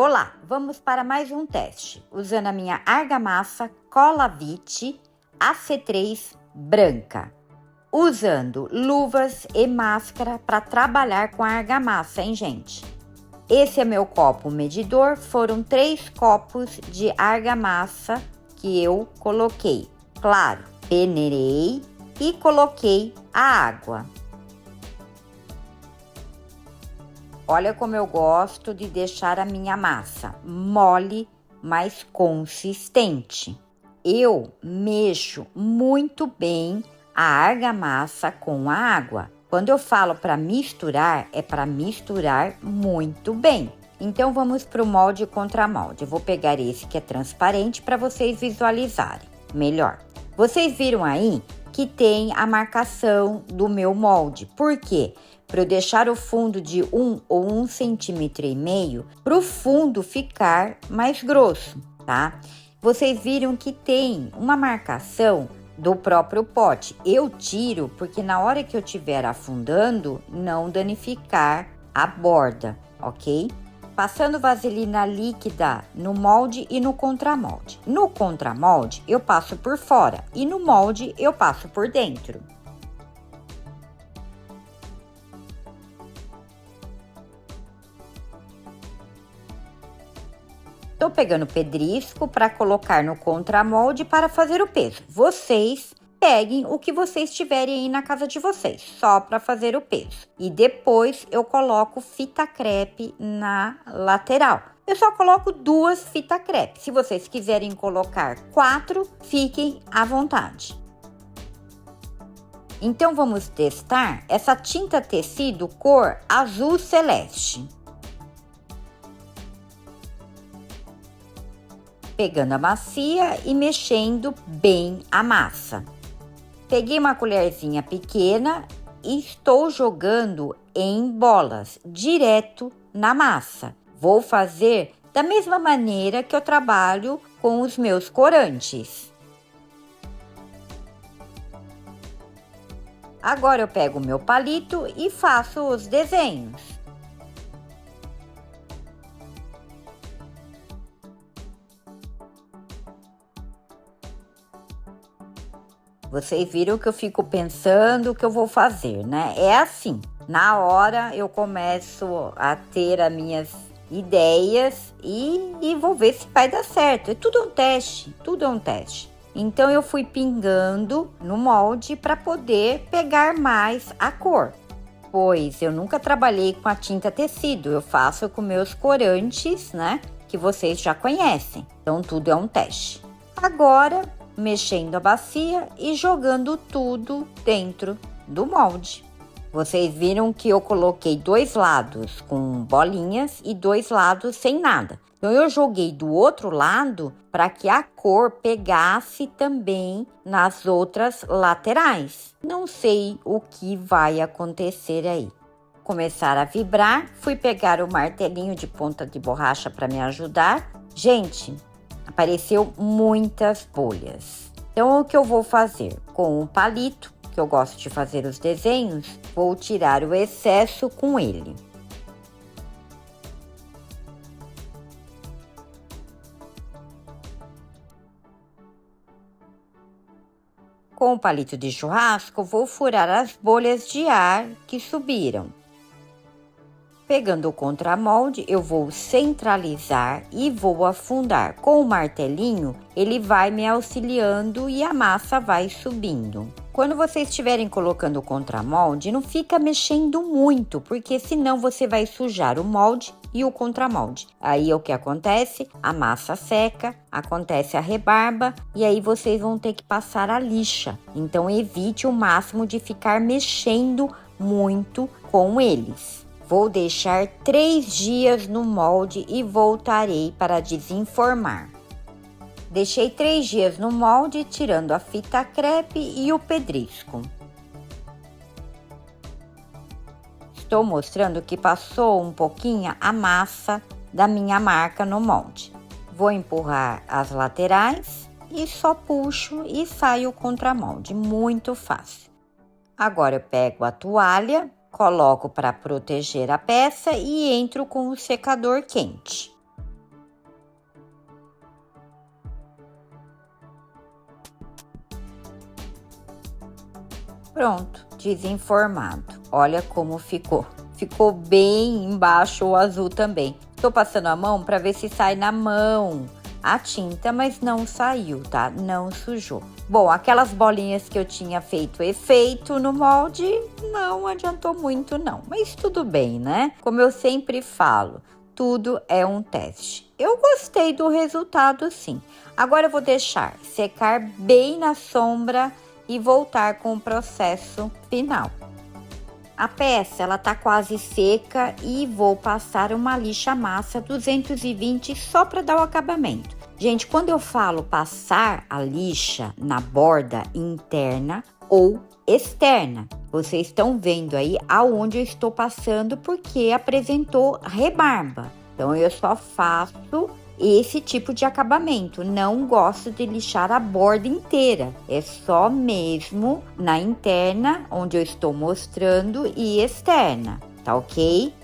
Olá, vamos para mais um teste, usando a minha argamassa Colavite AC3 branca, usando luvas e máscara para trabalhar com a argamassa, hein, gente? Esse é meu copo medidor, foram 3 copos de argamassa que eu coloquei. Claro, peneirei e coloquei a água. Olha como eu gosto de deixar a minha massa mole, mas consistente. Eu mexo muito bem a argamassa com a água. Quando eu falo para misturar, é para misturar muito bem. Então, vamos para o molde e contramolde. Eu vou pegar esse que é transparente para vocês visualizarem melhor. Vocês viram aí que tem a marcação do meu molde. Por quê? Para eu deixar o fundo de 1 ou 1,5 centímetro para o fundo ficar mais grosso, tá? Vocês viram que tem uma marcação do próprio pote. Eu tiro porque na hora que eu estiver afundando, não danificar a borda, ok? Passando vaselina líquida no molde e no contramolde. No contramolde, eu passo por fora e no molde, eu passo por dentro. Estou pegando pedrisco para colocar no contramolde para fazer o peso. Vocês peguem o que vocês tiverem aí na casa de vocês, só para fazer o peso. E depois eu coloco fita crepe na lateral. Eu só coloco 2 fitas crepe. Se vocês quiserem colocar 4, fiquem à vontade. Então vamos testar essa tinta tecido cor azul celeste. Pegando a bacia e mexendo bem a massa. Peguei uma colherzinha pequena e estou jogando em bolas, direto na massa. Vou fazer da mesma maneira que eu trabalho com os meus corantes. Agora eu pego o meu palito e faço os desenhos. Vocês viram que eu fico pensando o que eu vou fazer, né? É assim, na hora eu começo a ter as minhas ideias e vou ver se vai dar certo. É tudo um teste, tudo é um teste. Então eu fui pingando no molde para poder pegar mais a cor. Pois eu nunca trabalhei com a tinta tecido, eu faço com meus corantes, né? Que vocês já conhecem. Então tudo é um teste. Agora, mexendo a bacia e jogando tudo dentro do molde. Vocês viram que eu coloquei 2 lados com bolinhas e 2 lados sem nada. Então, eu joguei do outro lado para que a cor pegasse também nas outras laterais. Não sei o que vai acontecer aí. Começar a vibrar, fui pegar o martelinho de ponta de borracha para me ajudar. Gente, apareceu muitas bolhas. Então, o que eu vou fazer? Com um palito, que eu gosto de fazer os desenhos, vou tirar o excesso com ele. Com o palito de churrasco, vou furar as bolhas de ar que subiram. Pegando o contramolde, eu vou centralizar e vou afundar. Com o martelinho, ele vai me auxiliando e a massa vai subindo. Quando vocês estiverem colocando o contramolde, não fica mexendo muito, porque senão você vai sujar o molde e o contramolde. Aí o que acontece? A massa seca, acontece a rebarba e aí vocês vão ter que passar a lixa. Então evite o máximo de ficar mexendo muito com eles. Vou deixar 3 dias no molde e voltarei para desenformar. Deixei 3 dias no molde, tirando a fita crepe e o pedrisco. Estou mostrando que passou um pouquinho a massa da minha marca no molde. Vou empurrar as laterais e só puxo e saio o contramolde, muito fácil. Agora eu pego a toalha, coloco para proteger a peça e entro com o secador quente. Pronto, desenformado. Olha como ficou. Ficou bem embaixo o azul também. Tô passando a mão para ver se sai na mão a tinta, mas não saiu, tá? Não sujou. Bom, aquelas bolinhas que eu tinha feito efeito no molde, não adiantou muito não. Mas tudo bem, né? Como eu sempre falo, tudo é um teste. Eu gostei do resultado, sim. Agora eu vou deixar secar bem na sombra e voltar com o processo final. A peça, ela tá quase seca e vou passar uma lixa massa 220 só para dar o acabamento. Gente, quando eu falo passar a lixa na borda interna ou externa, vocês estão vendo aí aonde eu estou passando porque apresentou rebarba. Então, eu só faço esse tipo de acabamento, não gosto de lixar a borda inteira, é só mesmo na interna, onde eu estou mostrando, e externa, tá ok?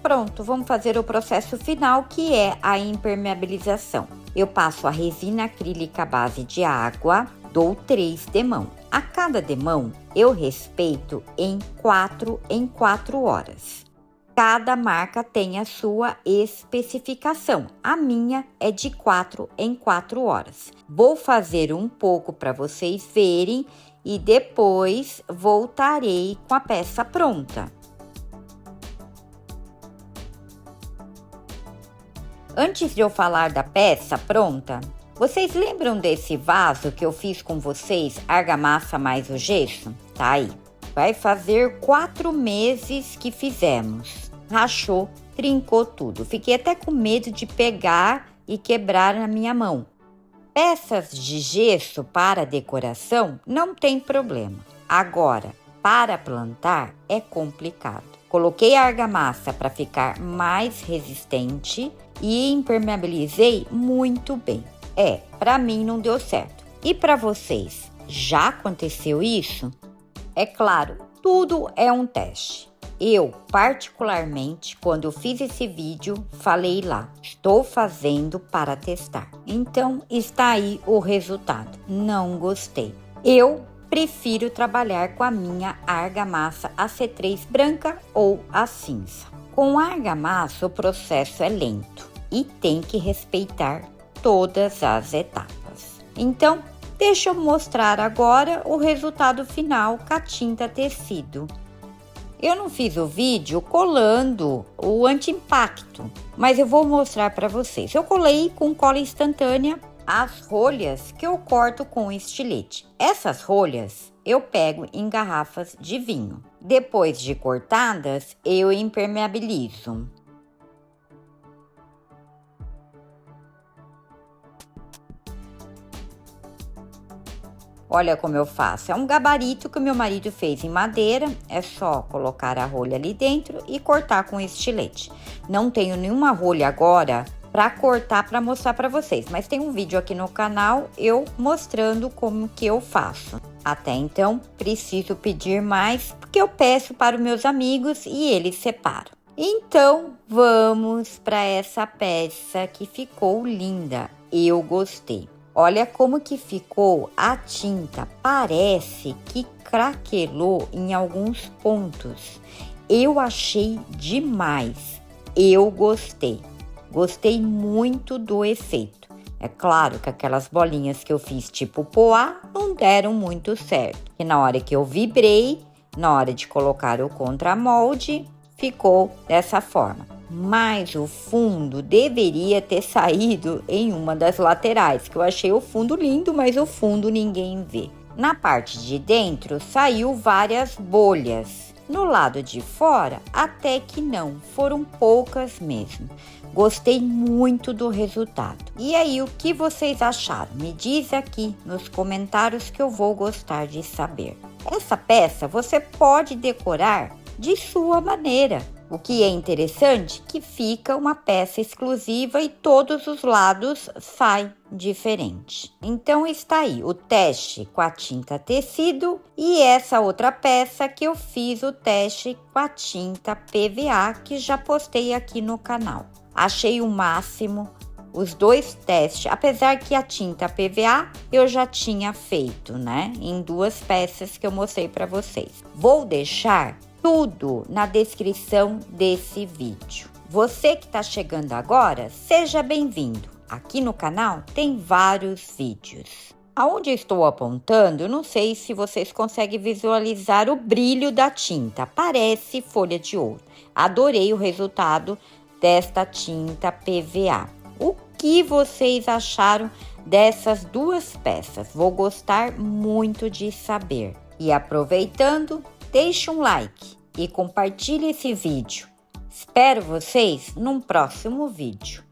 Pronto, vamos fazer o processo final, que é a impermeabilização. Eu passo a resina acrílica à base de água, dou 3 demão. A cada demão, eu respeito em 4 horas. Cada marca tem a sua especificação. A minha é de 4 em 4 horas. Vou fazer um pouco para vocês verem e depois voltarei com a peça pronta. Antes de eu falar da peça pronta, vocês lembram desse vaso que eu fiz com vocês, argamassa mais o gesso? Tá aí. Vai fazer 4 meses que fizemos. Rachou, trincou tudo. Fiquei até com medo de pegar e quebrar na minha mão. Peças de gesso para decoração não tem problema. Agora, para plantar é complicado. Coloquei a argamassa para ficar mais resistente e impermeabilizei muito bem. Para mim não deu certo. E para vocês, já aconteceu isso? É claro, tudo é um teste. Eu, particularmente, quando eu fiz esse vídeo, falei lá, estou fazendo para testar. Então, está aí o resultado. Não gostei. Eu prefiro trabalhar com a minha argamassa AC3 branca ou a cinza. Com a argamassa, o processo é lento e tem que respeitar todas as etapas. Então, deixa eu mostrar agora o resultado final com a tinta tecido. Eu não fiz o vídeo colando o anti-impacto, mas eu vou mostrar para vocês. Eu colei com cola instantânea as rolhas que eu corto com estilete. Essas rolhas eu pego em garrafas de vinho. Depois de cortadas, eu impermeabilizo. Olha como eu faço. É um gabarito que o meu marido fez em madeira. É só colocar a rolha ali dentro e cortar com estilete. Não tenho nenhuma rolha agora para cortar para mostrar para vocês, mas tem um vídeo aqui no canal eu mostrando como que eu faço. Até então, preciso pedir mais, porque eu peço para os meus amigos e eles separam. Então, vamos para essa peça que ficou linda. Eu gostei. Olha como que ficou a tinta. Parece que craquelou em alguns pontos. Eu achei demais. Eu gostei. Gostei muito do efeito. É claro que aquelas bolinhas que eu fiz tipo poá não deram muito certo. E na hora que eu vibrei, na hora de colocar o contramolde, ficou dessa forma. Mas o fundo deveria ter saído em uma das laterais, que eu achei o fundo lindo, mas o fundo ninguém vê. Na parte de dentro saiu várias bolhas. No lado de fora, até que não, foram poucas mesmo. Gostei muito do resultado. E aí, o que vocês acharam? Me diz aqui nos comentários que eu vou gostar de saber. Essa peça você pode decorar de sua maneira. O que é interessante que fica uma peça exclusiva e todos os lados saem diferente. Então está aí o teste com a tinta tecido e essa outra peça que eu fiz o teste com a tinta PVA que já postei aqui no canal. Achei o máximo, os 2 testes, apesar que a tinta PVA eu já tinha feito, né? Em 2 peças que eu mostrei para vocês. Vou deixar tudo na descrição desse vídeo. Você que está chegando agora, seja bem-vindo. Aqui no canal tem vários vídeos. Aonde eu estou apontando, eu não sei se vocês conseguem visualizar o brilho da tinta. Parece folha de ouro. Adorei o resultado desta tinta PVA. O que vocês acharam dessas 2 peças? Vou gostar muito de saber. E aproveitando, deixe um like e compartilhe esse vídeo. Espero vocês num próximo vídeo.